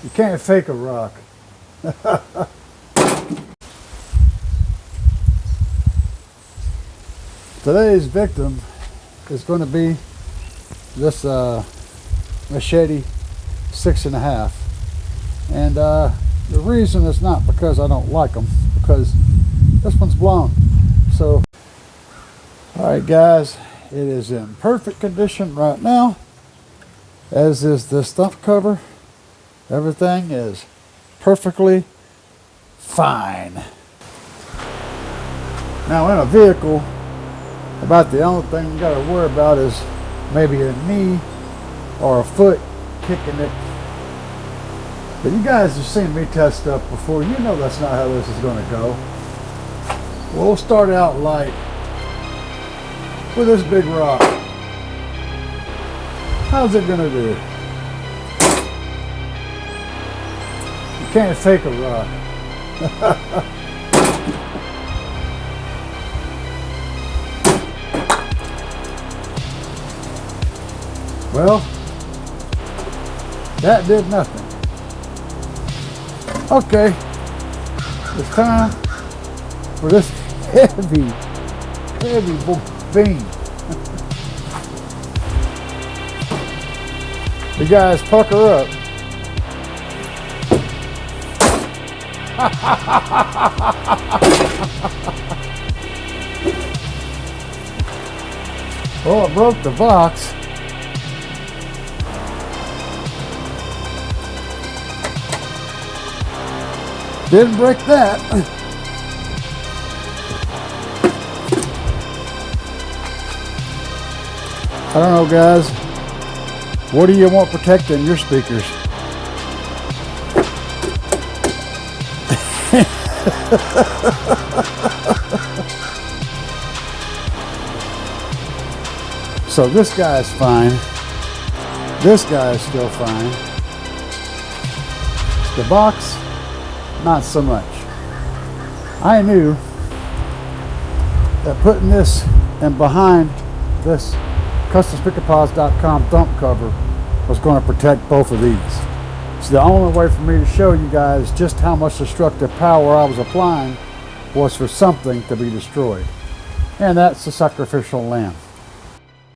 You can't fake a rock. Today's victim is going to be this machete 6.5, and the reason is not because I don't like them, because this one's blown. So, all right, guys, it is in perfect condition right now, as is this thump cover. Everything is perfectly fine. Now, in a vehicle, about the only thing you got to worry about is maybe a knee or a foot kicking it. But you guys have seen me test stuff before. You know that's not how this is going to go. We'll start out light with this big rock. How's it going to do? You can't fake a rock. Well, that did nothing. Okay, it's time for this heavy beam. You guys pucker up. Oh, it broke the box. Didn't break that. I don't know, guys. What do you want protecting your speakers? So this guy is fine. This guy is still fine. The box, not so much. I knew that putting this in behind this CustomSpeakerPods.com thump cover was going to protect both of these. So the only way for me to show you guys just how much destructive power I was applying was for something to be destroyed. And that's the sacrificial lamb.